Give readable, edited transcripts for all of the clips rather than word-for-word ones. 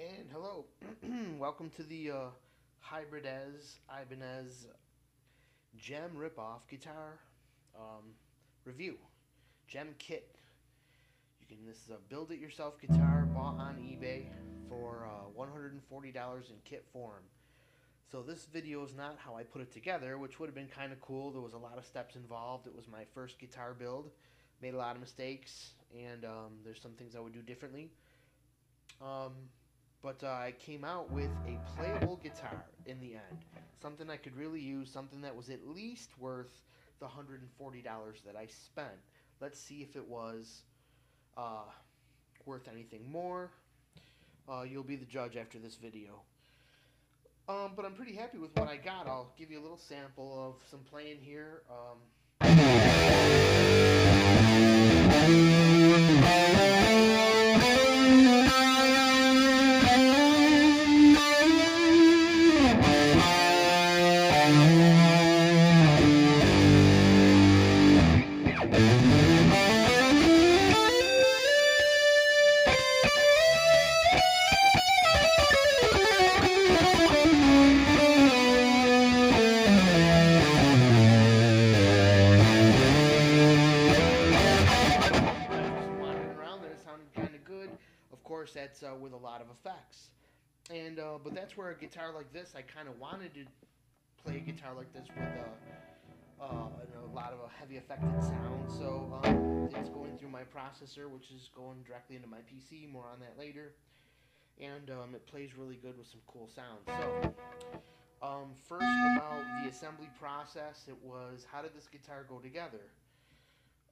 And hello, welcome to the Hybridez Gem Ripoff Guitar Review. Gem Kit. This is a build-it-yourself guitar bought on eBay for $140 in kit form. So this video is not how I put it together, which would have been kind of cool. There was a lot of steps involved. It was my first guitar build. Made a lot of mistakes, and there's some things I would do differently. But I came out with a playable guitar in the end. Something I could really use, something that was at least worth the $140 that I spent. Let's see if it was worth anything more. You'll be the judge after this video. But I'm pretty happy with what I got. I'll give you a little sample of some playing here. That's with a lot of effects, and but that's where a guitar like this, I kind of wanted to play a guitar like this with a lot of heavy affected sound. So it's going through my processor, which is going directly into my PC. More on that later, and it plays really good with some cool sounds. So first, about the assembly process, it was, how did this guitar go together?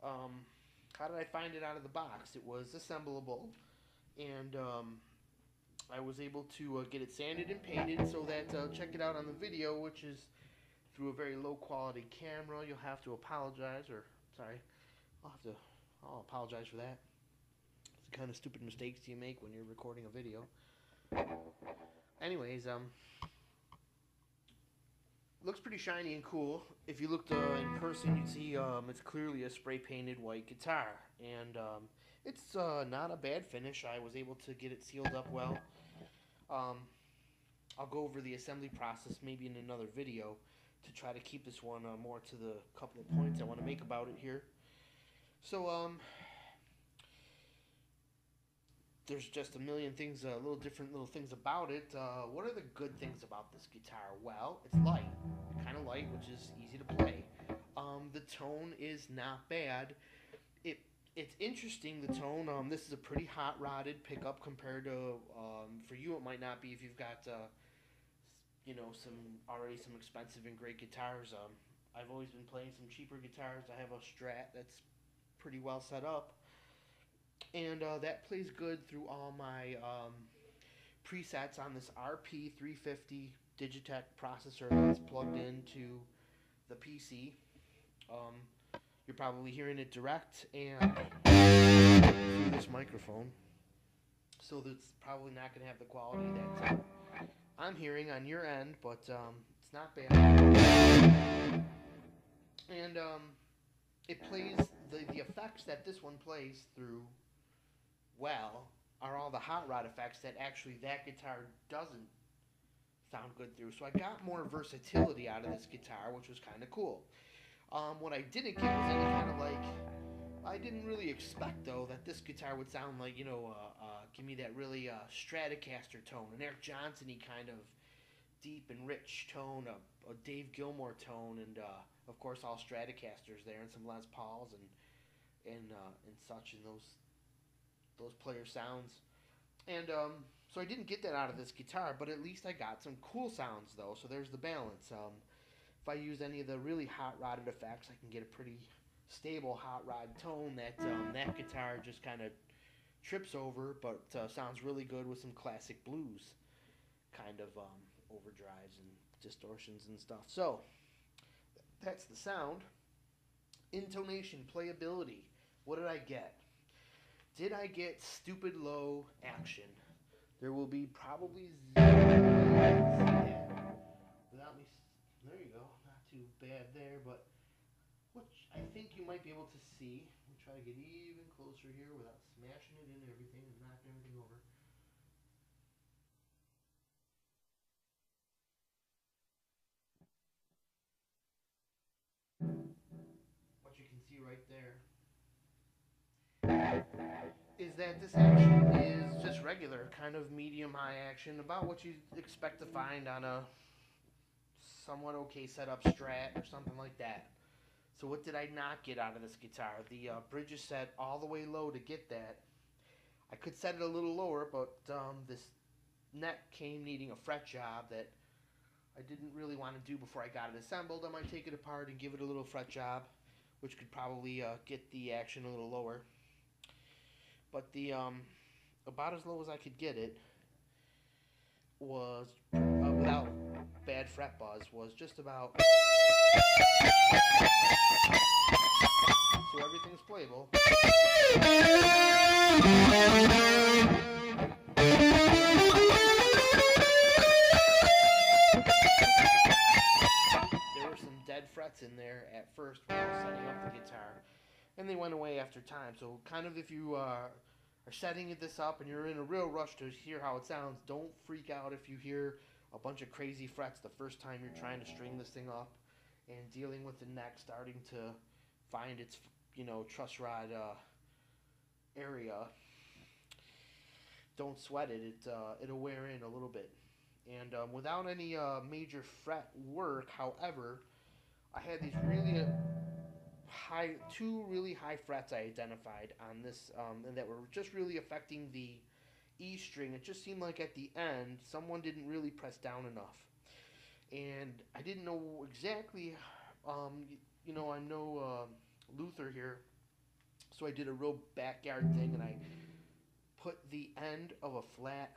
How did I find it out of the box? It was assemblable. And I was able to get it sanded and painted, so that check it out on the video, which is through a very low quality camera. You'll have to apologize, or sorry, I'll apologize for that. It's the kind of stupid mistakes you make when you're recording a video. Anyways, looks pretty shiny and cool. If you looked in person, you'd see it's clearly a spray painted white guitar, and it's not a bad finish. I was able to get it sealed up well. I'll go over the assembly process maybe in another video to try to keep this one more to the couple of points I want to make about it here. So there's just a million things, different little things about it. What are the good things about this guitar? Well, it's light, kind of light, which is easy to play. The tone is not bad. It's interesting, the tone. This is a pretty hot-rodded pickup compared to, for you it might not be if you've got, some expensive and great guitars. I've always been playing some cheaper guitars. I have a Strat that's pretty well set up, and that plays good through all my presets on this RP350 Digitech processor that's plugged into the PC. You're probably hearing it direct and through this microphone, so that's probably not going to have the quality that I'm hearing on your end, but it's not bad. And it plays, the effects that this one plays through well are all the hot rod effects that actually that guitar doesn't sound good through. So I got more versatility out of this guitar, which was kind of cool. What I didn't get was any kind of I didn't really expect though that this guitar would sound like, give me that really Stratocaster tone, an Eric Johnson-y kind of deep and rich tone, a Dave Gilmour tone, and of course all Stratocasters there, and some Les Pauls and such, and those player sounds. And so I didn't get that out of this guitar, but at least I got some cool sounds though. So there's the balance. If I use any of the really hot-rodded effects, I can get a pretty stable hot rod tone that that guitar just kind of trips over, but sounds really good with some classic blues kind of overdrives and distortions and stuff. So that's the sound. Intonation Playability. What did I get? Did I get stupid low action? There will be probably without me. There you go. Not too bad there, but which I think you might be able to see. Let me try to get even closer here without smashing it into everything and knocking everything over. see right there is that this action is just regular, kind of medium high action, about what you expect to find on a somewhat okay setup Strat or something like that. So what did I not get out of this guitar? The bridge is set all the way low to get that. I could set it a little lower, but this neck came needing a fret job that I didn't really want to do before I got it assembled. I might take it apart and give it a little fret job, which could probably get the action a little lower. But the about as low as I could get it was without bad fret buzz was just about. So everything's playable. There were some dead frets in there at first when I was setting up the guitar, and they went away after time. So kind of if you are setting this up and you're in a real rush to hear how it sounds, don't freak out if you hear a bunch of crazy frets the first time you're trying to string this thing up and dealing with the neck starting to find its, truss rod area. Don't sweat it. It'll wear in a little bit. And without any major fret work, however, I had these two really high frets I identified on this, and that were just really affecting the E string. It just seemed like at the end, someone didn't really press down enough. And I didn't know exactly, I'm no Luther here, so I did a real backyard thing, and I put the end of a flat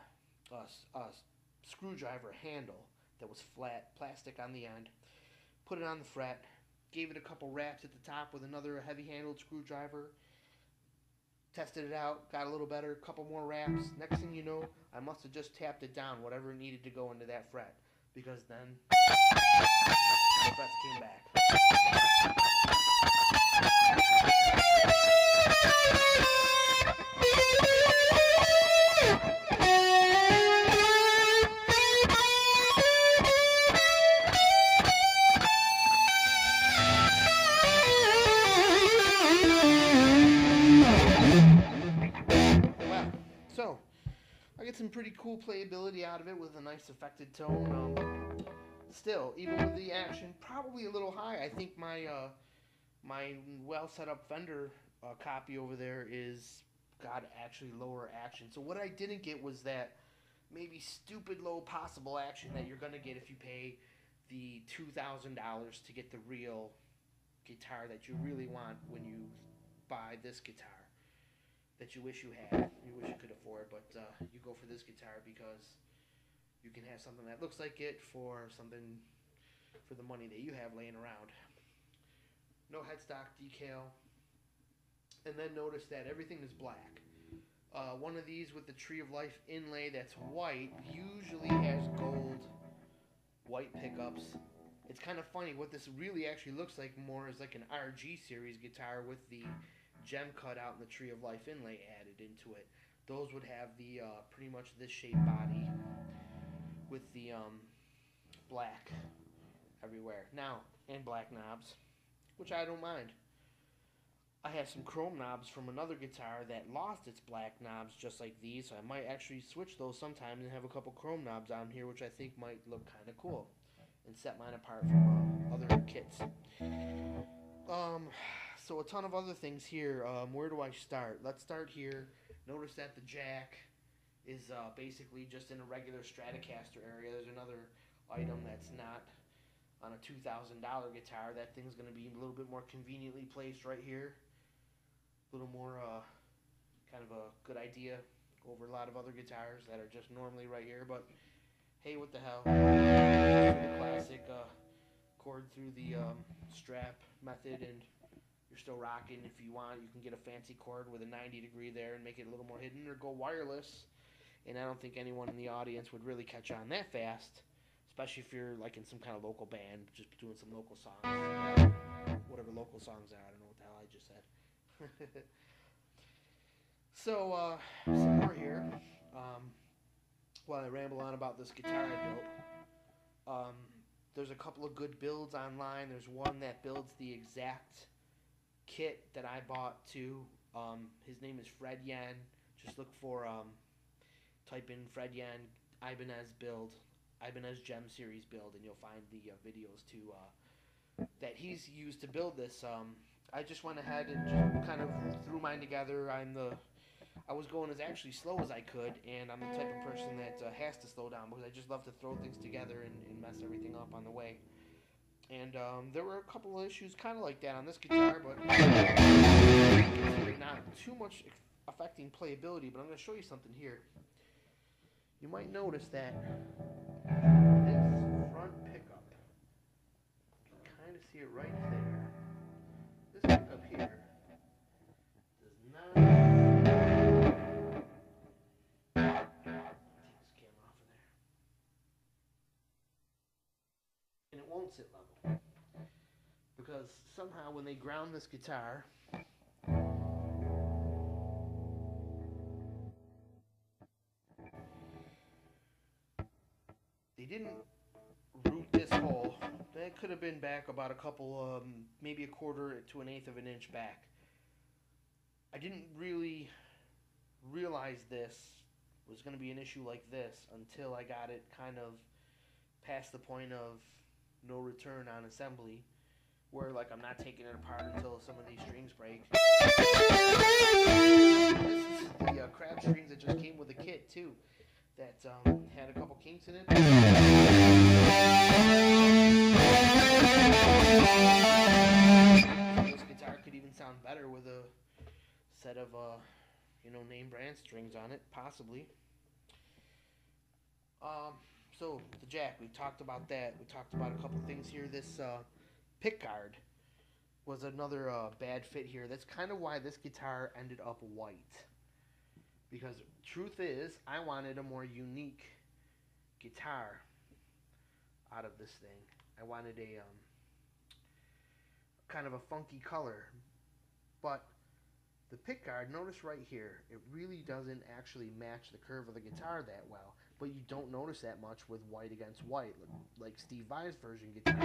screwdriver handle that was flat, plastic on the end, put it on the fret, gave it a couple wraps at the top with another heavy-handled screwdriver, tested it out, got a little better, a couple more wraps. Next thing you know, I must have just tapped it down, whatever needed to go into that fret, because then the frets came back. So, I get some pretty cool playability out of it with a nice affected tone. Still, even with the action probably a little high, I think my well set up Fender copy over there is got actually lower action. So what I didn't get was that maybe stupid low possible action that you're gonna get if you pay the $2,000 to get the real guitar that you really want when you buy this guitar. That you wish you had, you wish you could afford, but you go for this guitar because you can have something that looks like it for something for the money that you have laying around. No headstock decal, and then notice that everything is black. One of these with the Tree of Life inlay that's white usually has gold white pickups. It's kind of funny. What this really actually looks like more is like an RG series guitar with the gem cut out and the Tree of Life inlay added into it. Those would have the pretty much this shaped body with the black everywhere. Now, and black knobs, which I don't mind. I have some chrome knobs from another guitar that lost its black knobs just like these, so I might actually switch those sometime and have a couple chrome knobs on here, which I think might look kind of cool and set mine apart from other kits. So a ton of other things here. Where do I start? Let's start here. Notice that the jack is basically just in a regular Stratocaster area. There's another item that's not on a $2,000 guitar. That thing's going to be a little bit more conveniently placed right here. A little more kind of a good idea over a lot of other guitars that are just normally right here. But hey, what the hell? The classic chord through the strap method, and you're still rocking. If you want, you can get a fancy chord with a 90 degree there and make it a little more hidden, or go wireless. And I don't think anyone in the audience would really catch on that fast, especially if you're like in some kind of local band, just doing some local songs. Whatever local songs are, I don't know what the hell I just said. So, some more here. While I ramble on about this guitar I built, there's a couple of good builds online. There's one that builds the exact kit that I bought too. His name is Fred Yan. Just look for type in Fred Yan Hybridez build, Hybridez Gem Series build, and you'll find the videos too that he's used to build this. I just went ahead and just kind of threw mine together. I was going as actually slow as I could, and I'm the type of person that has to slow down because I just love to throw things together and mess everything up on the way. And there were a couple of issues kind of like that on this guitar, but not too much affecting playability. But I'm going to show you something here. You might notice that this front pickup, you can kind of see it right there. This pickup here does not. Take this camera off of there. And it won't sit level. Because somehow when they ground this guitar, they didn't root this hole. That could have been back about a couple, maybe a quarter to an eighth of an inch back. I didn't really realize this was going to be an issue like this until I got it kind of past the point of no return on assembly, where like I'm not taking it apart until some of these strings break. This is the crab strings that just came with the kit too, that had a couple kinks in it. This guitar could even sound better with a set of name brand strings on it, possibly. So the jack, we talked about that. We talked about a couple things here. This Pickguard was another bad fit here. That's kind of why this guitar ended up white. Because truth is, I wanted a more unique guitar out of this thing. I wanted a kind of a funky color. But the Pickguard, notice right here, it really doesn't actually match the curve of the guitar that well. But you don't notice that much with white against white, like Steve Vai's version guitar.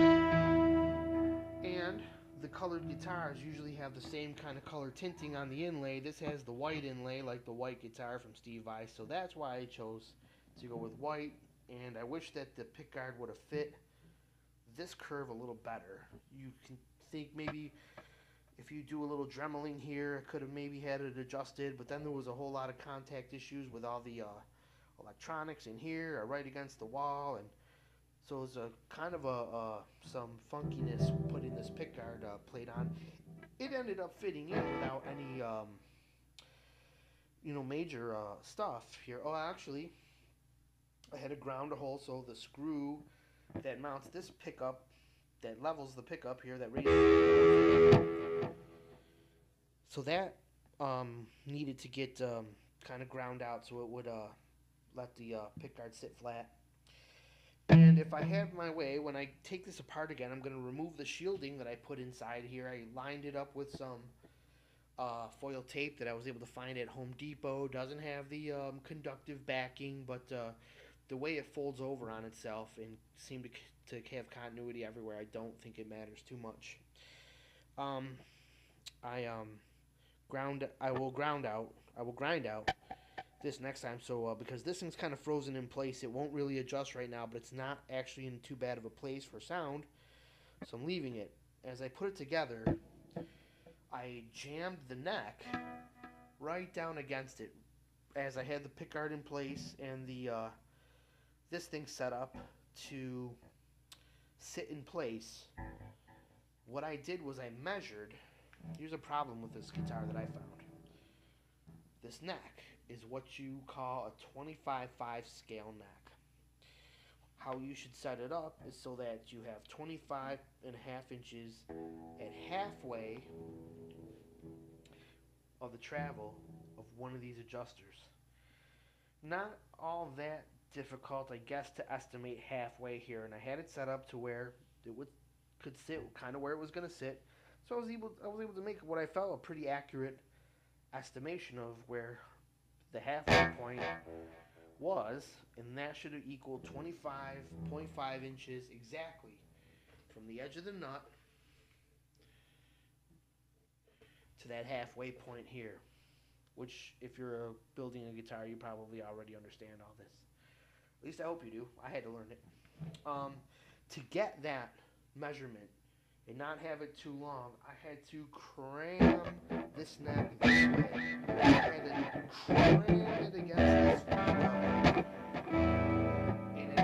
And the colored guitars usually have the same kind of color tinting on the inlay. This has the white inlay, like the white guitar from Steve Vai, so that's why I chose to go with white. And I wish that the Pickguard would have fit this curve a little better. You can think maybe if you do a little dremeling here, I could have maybe had it adjusted, but then there was a whole lot of contact issues with all the electronics in here are right against the wall, and so it's a kind of some funkiness putting this Pickguard plate on. It ended up fitting in without any major stuff here. Oh, actually, I had to ground a hole, so the screw that mounts this pickup, that levels the pickup here, that raises, so that needed to get kind of ground out so it would let the Pickguard sit flat. And if I have my way, when I take this apart again, I'm going to remove the shielding that I put inside here. I lined it up with some foil tape that I was able to find at Home Depot. Doesn't have the conductive backing, but the way it folds over on itself and seemed to have continuity everywhere, I don't think it matters too much. I will grind out this next time, so because this thing's kind of frozen in place, it won't really adjust right now, but it's not actually in too bad of a place for sound, so I'm leaving it. As I put it together, I jammed the neck right down against it as I had the Pickguard in place and the this thing set up to sit in place. What I did was I measured. Here's a problem with this guitar that I found. This neck is what you call a 25/5 scale neck. How you should set it up is so that you have 25.5 inches at halfway of the travel of one of these adjusters. Not all that difficult, I guess, to estimate halfway here, and I had it set up to where it could sit kind of where it was going to sit. So I was able to make what I felt a pretty accurate estimation of where the halfway point was, and that should have equaled 25.5 inches exactly from the edge of the nut to that halfway point here, which if you're building a guitar, you probably already understand all this. At least I hope you do. I had to learn it. To get that measurement and not have it too long, I had to cram this neck this way. I had to cram it against this and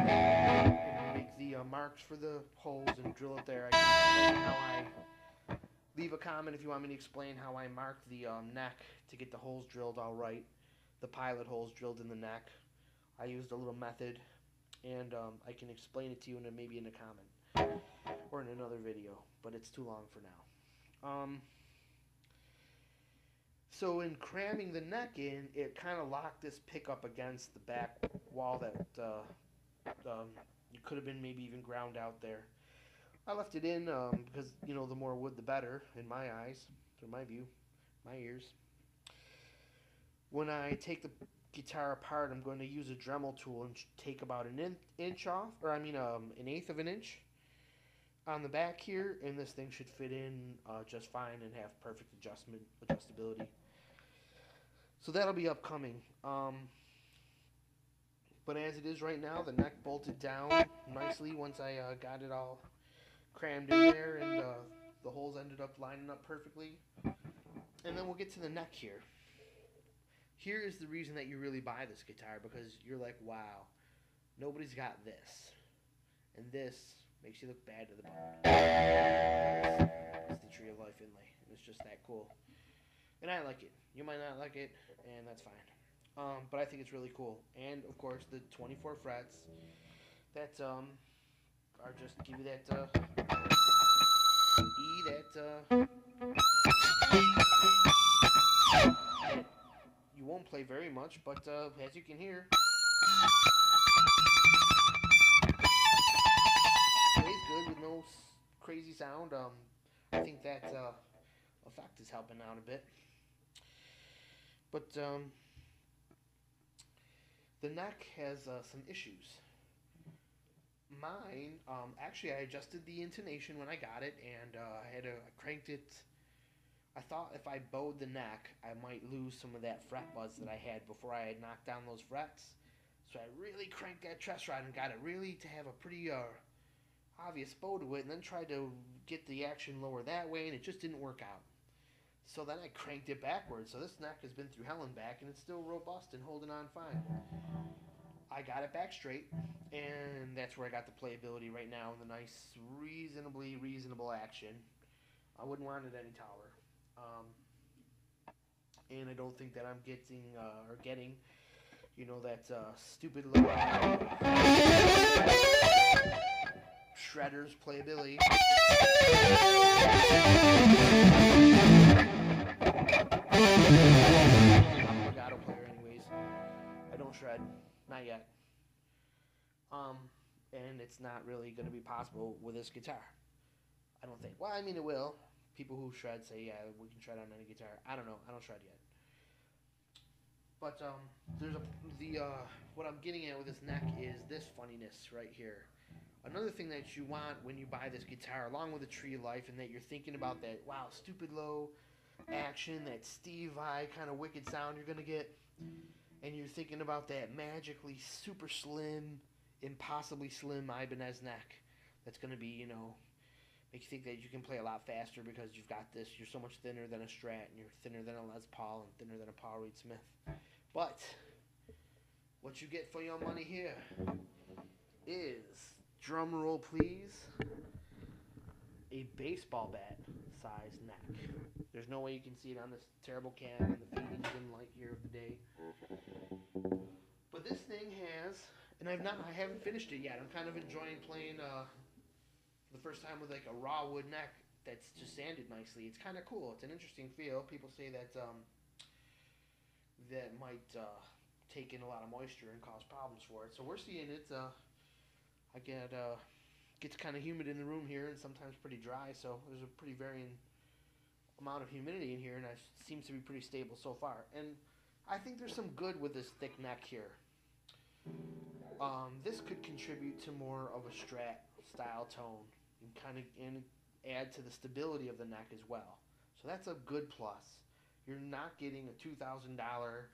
make the marks for the holes and drill it there. I can explain how I leave a comment if you want me to explain how I marked the neck to get the holes drilled all right. The pilot holes drilled in the neck. I used a little method, and I can explain it to you maybe in a comment or in another video, but it's too long for now. So in cramming the neck in, it kind of locked this pick up against the back wall that you could have been maybe even ground out there. I left it in because, you know, the more wood the better in my eyes, through my view, my ears. When I take the guitar apart, I'm going to use a Dremel tool and take about an inch off, or I mean an eighth of an inch on the back here, and this thing should fit in just fine and have perfect adjustability. So that'll be upcoming. But as it is right now, the neck bolted down nicely once I got it all crammed in there, and the holes ended up lining up perfectly. And then we'll get to the neck here. Here is the reason that you really buy this guitar, because you're like, wow, nobody's got this. And this makes you look bad to the bone. It's the Tree of Life inlay. It's just that cool. And I like it. You might not like it, and that's fine. But I think it's really cool. And, of course, the 24 frets that are just give you that E, that you won't play very much, but as you can hear, plays good with no crazy sound. I think that effect is helping out a bit. But the neck has some issues. Mine, actually, I adjusted the intonation when I got it, and I cranked it. I thought if I bowed the neck, I might lose some of that fret buzz that I had before I had knocked down those frets. So I really cranked that truss rod and got it really to have a pretty obvious bow to it, and then tried to get the action lower that way, and it just didn't work out. So then I cranked it backwards. So this neck has been through hell and back, and it's still robust and holding on fine. I got it back straight, and that's where I got the playability right now, the nice, reasonably reasonable action. I wouldn't want it any taller. And I don't think that I'm getting, you know, that stupid little shredders playability. I'm a legato player anyways. I don't shred. Not yet. And it's not really going to be possible with this guitar. I don't think. Well, I mean, it will. People who shred say, yeah, we can shred on any guitar. I don't know. I don't shred yet. But there's what I'm getting at with this neck is this funniness right here. Another thing that you want when you buy this guitar, along with the Tree of Life, and that you're thinking about that, wow, stupid low action, that Steve Vai kind of wicked sound you're going to get, and you're thinking about that magically super slim, impossibly slim Hybridez neck that's going to be, you know, make you think that you can play a lot faster because you've got this. You're so much thinner than a Strat, and you're thinner than a Les Paul, and thinner than a Paul Reed Smith. But what you get for your money here is, drum roll please, a baseball bat size neck. There's no way you can see it on this terrible cam and the fading dim light here of the day. But this thing has, and I haven't finished it yet. I'm kind of enjoying playing the first time with like a raw wood neck that's just sanded nicely. It's kind of cool. It's an interesting feel. People say that that might take in a lot of moisture and cause problems for it. So we're seeing it. Gets kind of humid in the room here and sometimes pretty dry. So there's a pretty varying amount of humidity in here, and it seems to be pretty stable so far. And I think there's some good with this thick neck here. This could contribute to more of a Strat style tone and kind of add to the stability of the neck as well. So that's a good plus. You're not getting a $2,000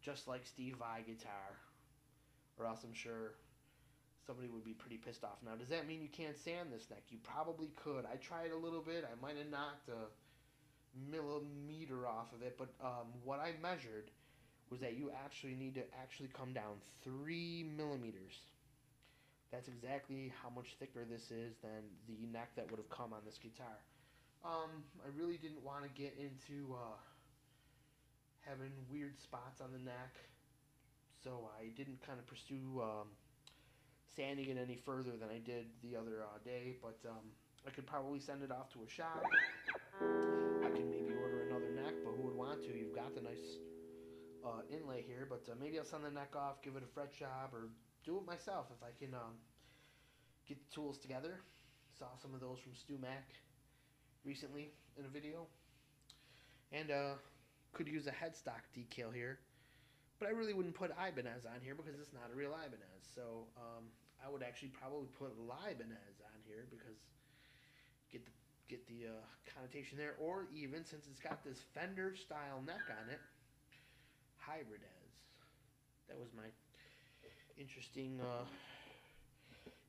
just like Steve Vai guitar, or else I'm sure somebody would be pretty pissed off. Now, does that mean you can't sand this neck? You probably could. I tried a little bit. I might have knocked a millimeter off of it, but what I measured was that you actually need to come down 3 millimeters. That's exactly how much thicker this is than the neck that would have come on this guitar. I really didn't want to get into having weird spots on the neck, so I didn't kind of pursue sanding it any further than I did the other day, but I could probably send it off to a shop. I could maybe order another neck, but who would want to? You've got the nice inlay here, but maybe I'll send the neck off, give it a fret job, or do it myself if I can get the tools together. Saw some of those from Stu Mac recently in a video, and could use a headstock decal here, but I really wouldn't put Hybridez on here because it's not a real Hybridez. So I would actually probably put Hybridez on here because get the connotation there, or even since it's got this Fender style neck on it, Hybridez. That was my interesting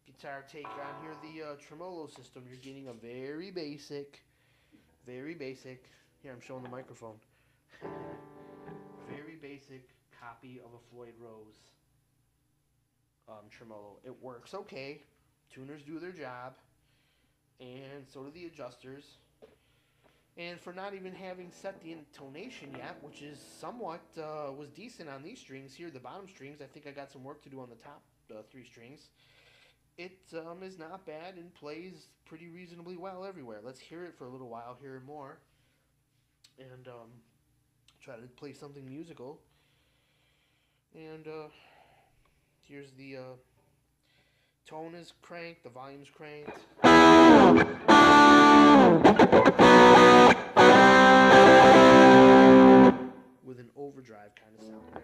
guitar take on here. The Tremolo System. You're getting a very basic. Here, I'm showing the microphone. Very basic copy of a Floyd Rose tremolo. It works okay. Tuners do their job, and so do the adjusters. And for not even having set the intonation yet, which is somewhat was decent on these strings here, the bottom strings. I think I got some work to do on the top 3 strings. It is not bad and plays pretty reasonably well everywhere. Let's hear it for a little while, hear more, and try to play something musical. And here's the tone is cranked, the volume's cranked. With an overdrive kind of sound there.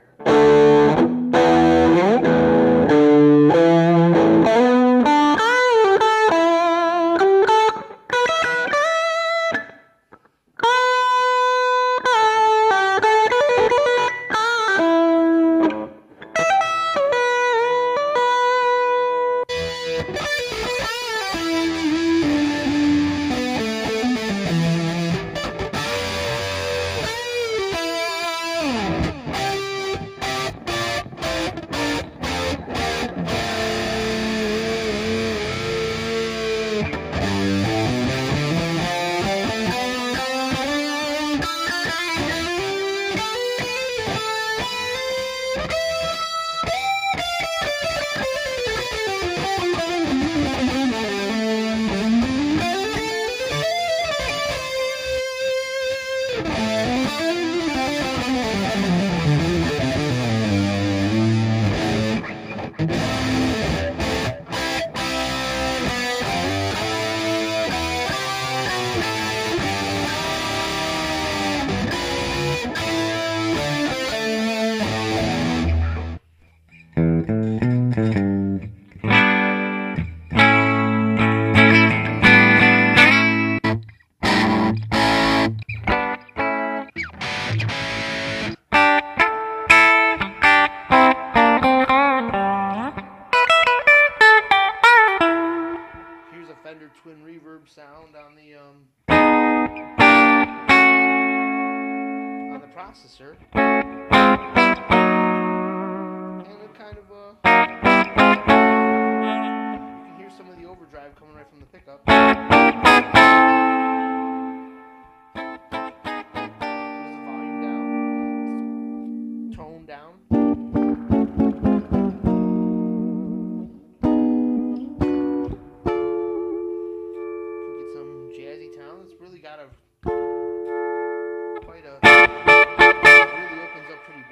Twin reverb sound on the processor, and it kind of you can hear some of the overdrive coming right from the pickup. Here's the volume down, tone down.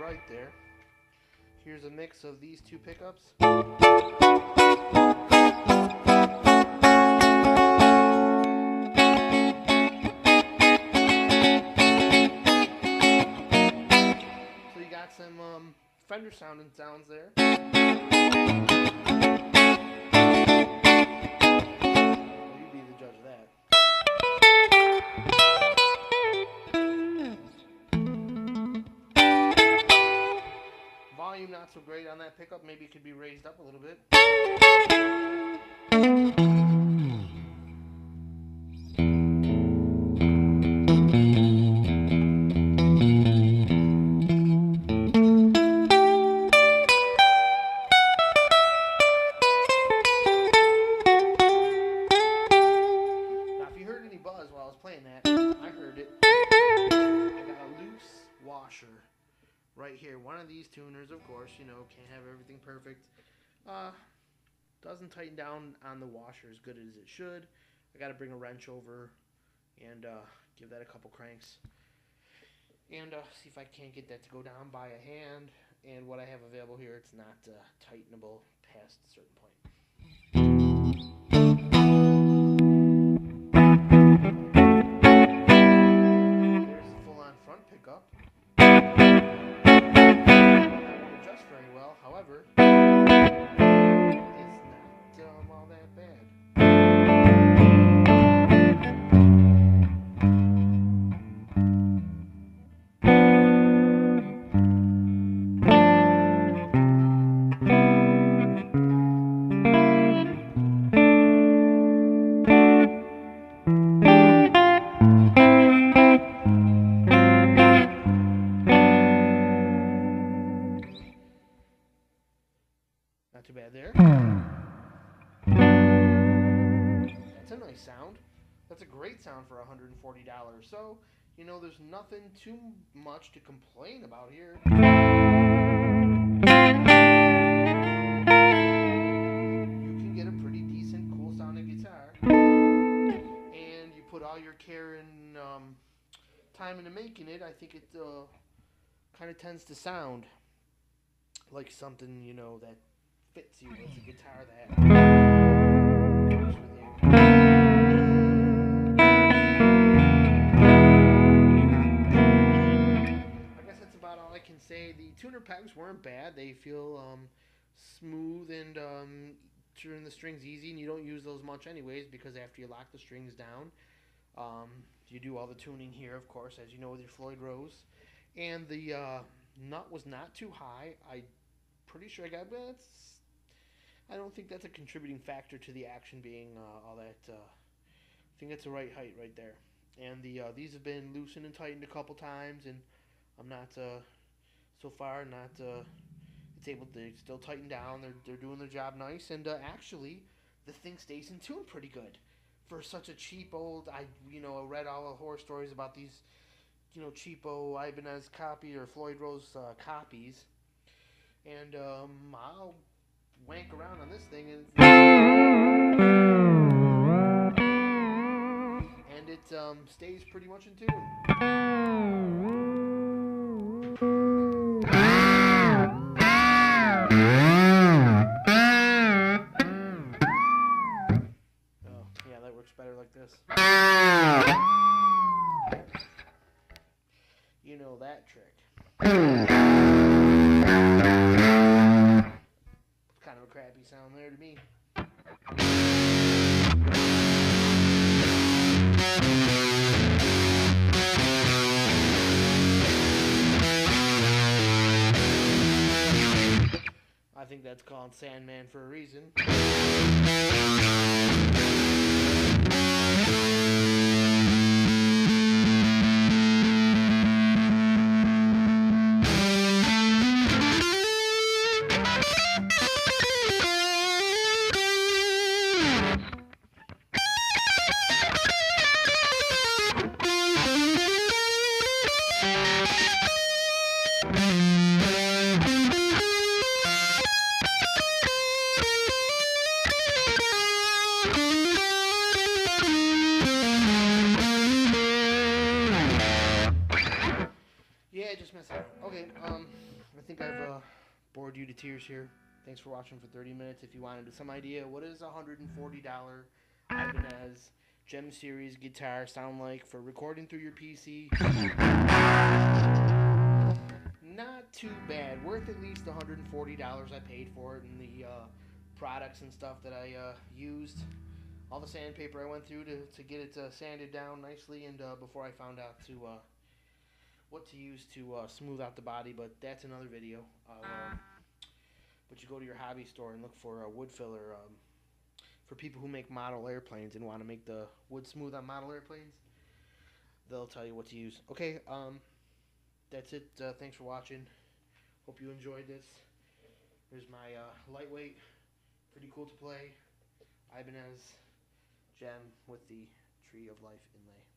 Right there. Here's a mix of these 2 pickups. So you got some Fender sounding sounds there. Well, you be the judge of that. not so great on that pickup. Maybe it could be raised up a little bit. Now, if you heard any buzz while I was playing that, I heard it. I got a loose washer right here. One of these tuners, of course, you know, can't have everything perfect. Doesn't tighten down on the washer as good as it should. I got to bring a wrench over and give that a couple cranks and see if I can't get that to go down by a hand. And what I have available here, it's not tightenable past a certain point. There's the full-on front pickup. Not adjust very well, however, it's not all that bad. Not too bad there. That's a nice sound. That's a great sound for $140. So, you know, there's nothing too much to complain about here. You can get a pretty decent, cool sounding guitar. And you put all your care and time into making it, I think it kind of tends to sound like something, you know, that fits you. It's a guitar that works with you. I guess that's about all I can say. The tuner pegs weren't bad. They feel smooth and turn the strings easy, and you don't use those much anyways because after you lock the strings down, you do all the tuning here, of course, as you know with your Floyd Rose. And the nut was not too high. I'm pretty sure I got it. I don't think that's a contributing factor to the action being all that. I think that's the right height right there. And these have been loosened and tightened a couple times, and I'm not so far not. It's able to still tighten down. They're doing their job nice, and actually, the thing stays in tune pretty good for such a cheap old. I read all the horror stories about these, cheapo Hybridez copy or Floyd Rose copies, and I'll wank around on this thing and it stays pretty much in tune. Oh, yeah, that works better like this. You know that trick. Kind of a crappy sound there to me. I think that's called Sandman for a reason. Okay, I think I've bored you to tears here. Thanks for watching for 30 minutes. If you wanted some idea what is a $140 Hybridez Gem Series guitar sound like for recording through your PC, not too bad. Worth at least the $140 I paid for it, and the products and stuff that I used. All the sandpaper I went through to get it sanded down nicely, and before I found out what to use to smooth out the body, but that's another video. but you go to your hobby store and look for a wood filler for people who make model airplanes and want to make the wood smooth on model airplanes. They'll tell you what to use. Okay, that's it. Thanks for watching. Hope you enjoyed this. Here's my lightweight, pretty cool to play, Hybridez gem with the Tree of Life inlay.